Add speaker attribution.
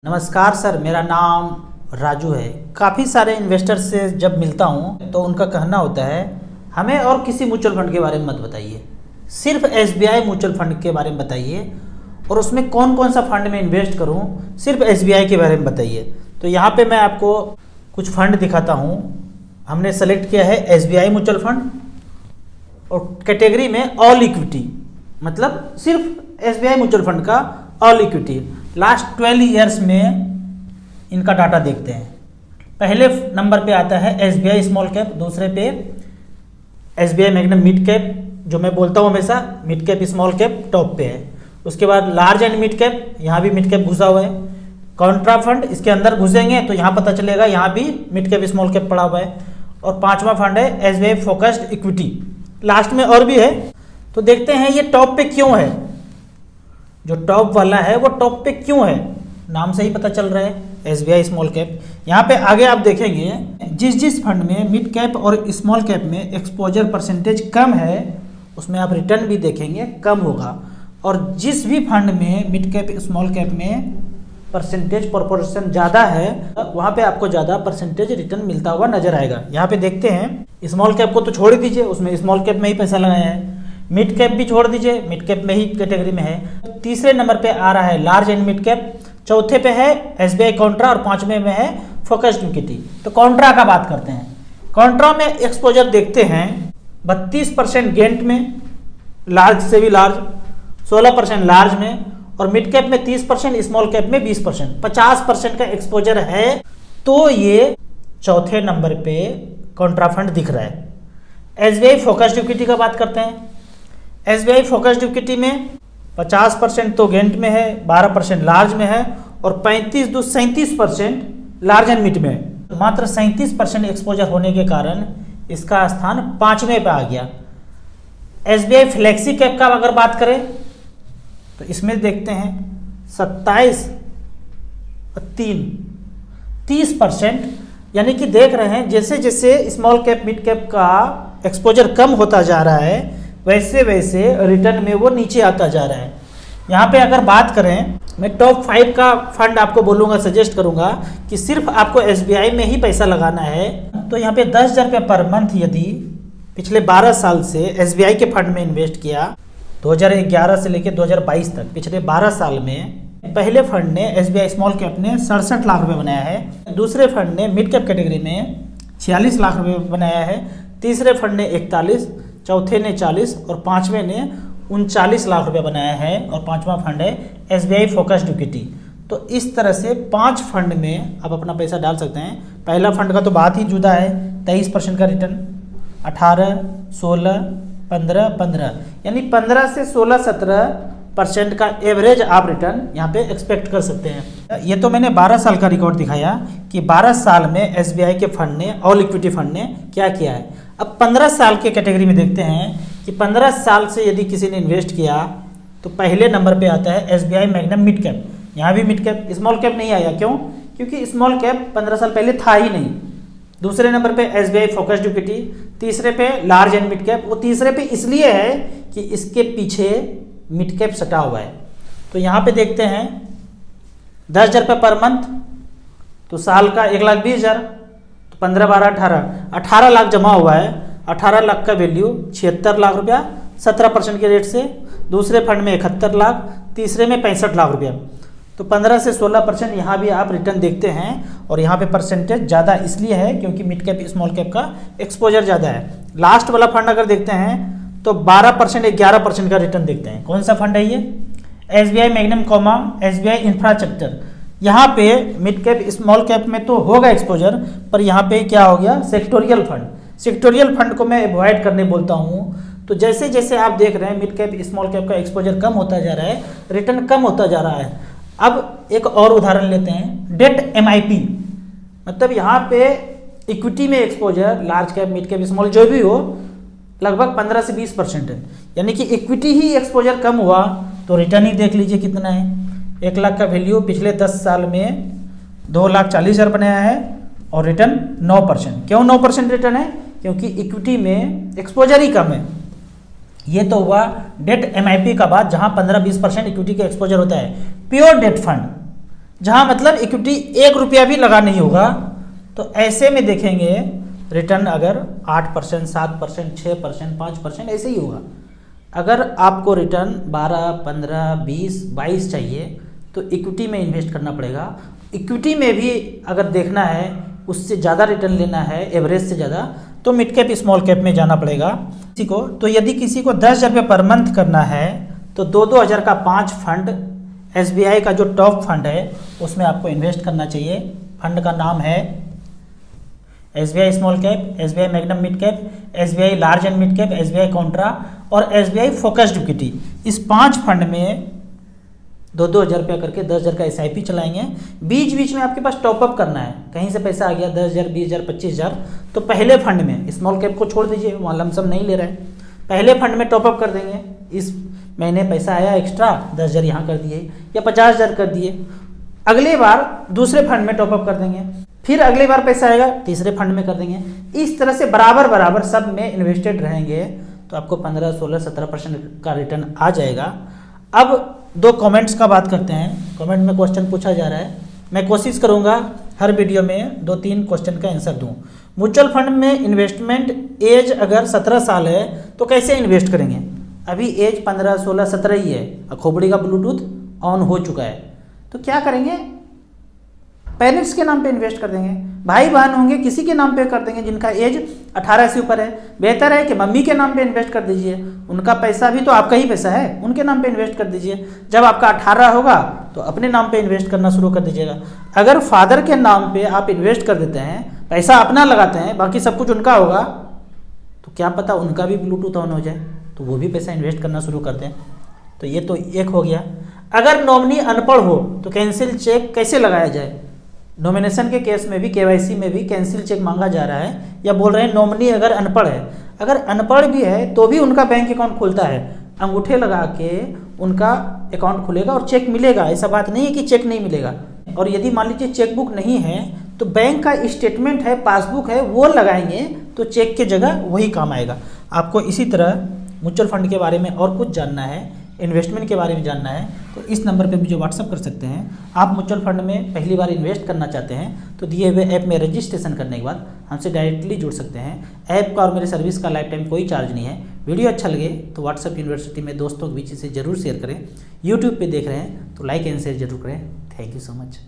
Speaker 1: नमस्कार सर, मेरा नाम राजू है। काफ़ी सारे इन्वेस्टर से जब मिलता हूँ तो उनका कहना होता है हमें और किसी म्यूचुअल फंड के बारे में मत बताइए, सिर्फ एसबीआई म्यूचुअल फंड के बारे में बताइए और उसमें कौन कौन सा फंड में इन्वेस्ट करूँ, सिर्फ एसबीआई के बारे में बताइए। तो यहाँ पे मैं आपको कुछ फंड दिखाता हूँ। हमने सेलेक्ट किया है एसबीआई म्यूचुअल फंड और कैटेगरी में ऑल इक्विटी, मतलब सिर्फ एसबीआई म्यूचुअल फंड का ऑल इक्विटी। लास्ट 12 ईयर्स में इनका डाटा देखते हैं। पहले नंबर पे आता है एसबीआई स्मॉल कैप, दूसरे पे एसबीआई मैग्नम मिड कैप, जो मैं बोलता हूँ हमेशा mid cap small cap top पे है। उसके बाद लार्ज एंड मिड कैप, यहाँ भी मिड कैप घुसा हुआ है। कॉन्ट्रा फंड, इसके अंदर घुसेंगे तो यहाँ पता चलेगा यहाँ भी मिड कैप स्मॉल कैप पड़ा हुआ है। और पांचवा फंड है एसबीआई फोकस्ड इक्विटी, लास्ट में और भी है। तो देखते हैं ये टॉप पे क्यों है। जो टॉप वाला है वो टॉप पे क्यों है, नाम से ही पता चल रहा है एसबीआई स्मॉल कैप। यहाँ पे आगे आप देखेंगे जिस फंड में मिड कैप और स्मॉल कैप में एक्सपोजर परसेंटेज कम है उसमें आप रिटर्न भी देखेंगे कम होगा, और जिस भी फंड में मिड कैप स्मॉल कैप में परसेंटेज प्रोपोर्शन ज़्यादा है वहाँ पे आपको ज़्यादा परसेंटेज रिटर्न मिलता हुआ नजर आएगा। यहाँ पे देखते हैं स्मॉल कैप को तो छोड़ दीजिए, उसमें स्मॉल कैप में ही पैसा लगाया है। मिड कैप भी छोड़ दीजिए, मिड कैप में ही कैटेगरी में है। तीसरे नंबर पे आ रहा है लार्ज एंड मिड कैप, चौथे पे है एसबीआई कॉन्ट्रा और पांचवें में है फोकस्ड इक्विटी। तो कॉन्ट्रा का बात करते हैं। कॉन्ट्रा में एक्सपोजर देखते हैं 32% गेंट में, लार्ज से भी लार्ज 16% लार्ज में, और मिड कैप में 30%, स्मॉल कैप में 20%, 50% का एक्सपोजर है। तो ये चौथे नंबर पे कॉन्ट्रा फंड दिख रहा है। एसबीआई फोकस्ड इक्विटी का बात करते हैं। एसबीआई फोकस्ड इक्विटी में 50% तो गेंट में है, 12% लार्ज में है और 37% लार्ज एंड मिड में है। मात्र 37% एक्सपोजर होने के कारण इसका स्थान 5वें पे आ गया। एसबीआई फ्लेक्सी कैप का अगर बात करें तो इसमें देखते हैं 27 और 30%, यानी कि देख रहे हैं जैसे जैसे स्मॉल कैप मिड कैप का एक्सपोजर कम होता जा रहा है वैसे वैसे रिटर्न में वो नीचे आता जा रहा है। यहाँ पे अगर बात करें, मैं टॉप 5 का फंड आपको बोलूँगा, सजेस्ट करूँगा कि सिर्फ आपको एसबीआई में ही पैसा लगाना है। तो यहाँ पे 10,000 रुपये पर मंथ यदि पिछले 12 साल से एसबीआई के फंड में इन्वेस्ट किया, 2011 से लेकर 2022 तक पिछले 12 साल में पहले फंड ने एसबीआई स्मॉल कैप ने 67 लाख रुपये बनाया है, दूसरे फंड ने मिड कैप कैटेगरी में 46 लाख रुपये बनाया है, तीसरे फंड ने 41, चौथे ने 40 और पांचवें ने 39 लाख रुपए बनाया है, और पांचवा फंड है एसबीआई फोकस्ड इक्विटी। तो इस तरह से 5 फंड में आप अपना पैसा डाल सकते हैं। पहला फंड का तो बात ही जुदा है, 23% का रिटर्न, 18, 16, 15, यानी 15 से 16-17% का एवरेज आप रिटर्न यहाँ पे एक्सपेक्ट कर सकते हैं। ये तो मैंने 12 साल का रिकॉर्ड दिखाया कि 12 साल में एसबीआई के फंड ने, ऑल इक्विटी फंड ने क्या किया है। अब 15 साल के कैटेगरी में देखते हैं कि 15 साल से यदि किसी ने इन्वेस्ट किया तो पहले नंबर पे आता है एसबीआई मैग्नम मिड कैप। यहाँ भी मिड कैप, स्मॉल कैप नहीं आया, क्यों? क्योंकि स्मॉल कैप 15 साल पहले था ही नहीं। दूसरे नंबर पे एसबीआई फोकस्ड इक्विटी, तीसरे पे लार्ज एंड मिड कैप। वो तीसरे पे इसलिए है कि इसके पीछे मिड कैप सटा हुआ है। तो यहाँ पे देखते हैं 10,000 रुपये पर मंथ, तो साल का 1,20,000, 15, 12, 18 लाख जमा हुआ है। 18 लाख का वैल्यू 76 लाख रुपया 17% के रेट से, दूसरे फंड में 71 लाख, तीसरे में 65 लाख रुपया। तो 15 से 16% यहाँ भी आप रिटर्न देखते हैं, और यहाँ पे परसेंटेज ज़्यादा इसलिए है क्योंकि मिड कैप स्मॉल कैप का एक्सपोजर ज़्यादा है। लास्ट वाला फंड अगर देखते हैं तो 12% 11% का रिटर्न देखते हैं। कौन सा फंड है ये? SBI magnum comma SBI infrastructure. यहाँ पे मिड कैप स्मॉल कैप में तो होगा एक्सपोजर, पर यहाँ पे क्या हो गया, सेक्टोरियल फंड। सेक्टोरियल फंड को मैं अवॉइड करने बोलता हूँ। तो जैसे जैसे आप देख रहे हैं मिड कैप स्मॉल कैप का एक्सपोजर कम होता जा रहा है, रिटर्न कम होता जा रहा है। अब एक और उदाहरण लेते हैं, डेट एमआईपी, मतलब यहाँ पे इक्विटी में exposure large cap mid cap small जो भी हो लगभग 15 से 20% है, यानी कि इक्विटी ही एक्सपोजर कम हुआ तो रिटर्न ही देख लीजिए कितना है। 1 लाख का वैल्यू पिछले 10 साल में 2,40,000 बनाया है और रिटर्न 9%। क्यों 9% रिटर्न है? क्योंकि इक्विटी में एक्सपोजर ही कम है। ये तो हुआ डेट एमआईपी का बात, जहां 15-20% इक्विटी का एक्सपोजर होता है। प्योर डेट फंड जहाँ मतलब इक्विटी 1 रुपया भी लगा नहीं होगा। तो ऐसे में देखेंगे रिटर्न अगर 8%, 7%, 6%, 5% ऐसे ही होगा। अगर आपको रिटर्न 12, 15, 20, 22 चाहिए तो इक्विटी में इन्वेस्ट करना पड़ेगा। इक्विटी में भी अगर देखना है उससे ज़्यादा रिटर्न लेना है एवरेज से ज़्यादा तो मिड कैप स्मॉल कैप में जाना पड़ेगा किसी को। तो यदि किसी को 10,000 रुपये पर मंथ करना है तो 2-2 हज़ार का 5 फंड SBI का जो टॉप फंड है उसमें आपको इन्वेस्ट करना चाहिए। फंड का नाम है SBI small cap, SBI magnum mid cap, SBI large and mid cap, SBI Contra और SBI फोकस्ड इक्विटी। इस 5 फंड में 2-2 हज़ार रुपया करके 10,000 का SIP चलाएंगे। बीच बीच में आपके पास टॉपअप करना है, कहीं से पैसा आ गया 10,000, 20,000, 25,000 तो पहले फंड में स्मॉल कैप को छोड़ दीजिए, वहाँ लमसम नहीं ले रहे हैं, पहले फंड में टॉपअप कर देंगे। इस महीने पैसा आया एक्स्ट्रा 10,000 यहाँ कर दिए या 50,000 कर दिए, अगली बार दूसरे फंड में टॉपअप कर देंगे, फिर अगली बार पैसा आएगा तीसरे फंड में कर देंगे। इस तरह से बराबर बराबर सब में इन्वेस्टेड रहेंगे तो आपको 15, 16, 17% का रिटर्न आ जाएगा। अब 2 कमेंट्स का बात करते हैं। कमेंट में क्वेश्चन पूछा जा रहा है, मैं कोशिश करूंगा हर वीडियो में 2-3 क्वेश्चन का आंसर दूं। म्यूचुअल फंड में इन्वेस्टमेंट एज अगर 17 साल है तो कैसे इन्वेस्ट करेंगे? अभी एज 15, 16, 17 ही है, खोपड़ी का ब्लूटूथ ऑन हो चुका है। तो क्या करेंगे? पेरेंट्स के नाम पे इन्वेस्ट कर देंगे, भाई बहन होंगे किसी के नाम पे कर देंगे जिनका एज 18 से ऊपर है। बेहतर है कि मम्मी के नाम पे इन्वेस्ट कर दीजिए, उनका पैसा भी तो आपका ही पैसा है, उनके नाम पे इन्वेस्ट कर दीजिए। जब आपका 18 होगा तो अपने नाम पे इन्वेस्ट करना शुरू कर दीजिएगा। अगर फादर के नाम पे आप इन्वेस्ट कर देते हैं, पैसा अपना लगाते हैं, बाकी सब कुछ उनका होगा, तो क्या पता उनका भी ब्लूटूथ ऑन हो जाए तो वो भी पैसा इन्वेस्ट करना शुरू कर दें। तो ये तो एक हो गया। अगर नॉमिनी अनपढ़ हो तो कैंसिल चेक कैसे लगाया जाए? नॉमिनेशन के केस में भी KYC में भी कैंसिल चेक मांगा जा रहा है, या बोल रहे हैं नॉमिनी अगर अनपढ़ है, अगर अनपढ़ भी है तो भी उनका बैंक अकाउंट खुलता है, अंगूठे लगा के उनका अकाउंट खुलेगा और चेक मिलेगा। ऐसा बात नहीं है कि चेक नहीं मिलेगा। और यदि मान लीजिए चेकबुक नहीं है तो बैंक का स्टेटमेंट है, पासबुक है, वो लगाएंगे तो चेक की जगह वही काम आएगा। आपको इसी तरह म्यूचुअल फंड के बारे में और कुछ जानना है, इन्वेस्टमेंट के बारे में जानना है तो इस नंबर पे मुझे व्हाट्सअप कर सकते हैं। आप म्यूचुअल फंड में पहली बार इन्वेस्ट करना चाहते हैं तो दिए हुए ऐप में रजिस्ट्रेशन करने के बाद हमसे डायरेक्टली जुड़ सकते हैं। ऐप का और मेरे सर्विस का लाइफ टाइम कोई चार्ज नहीं है। वीडियो अच्छा लगे तो व्हाट्सअप यूनिवर्सिटी में दोस्तों के बीच इसे जरूर शेयर करें। यूट्यूब पर देख रहे हैं तो लाइक एंड शेयर जरूर करें। Thank you so much.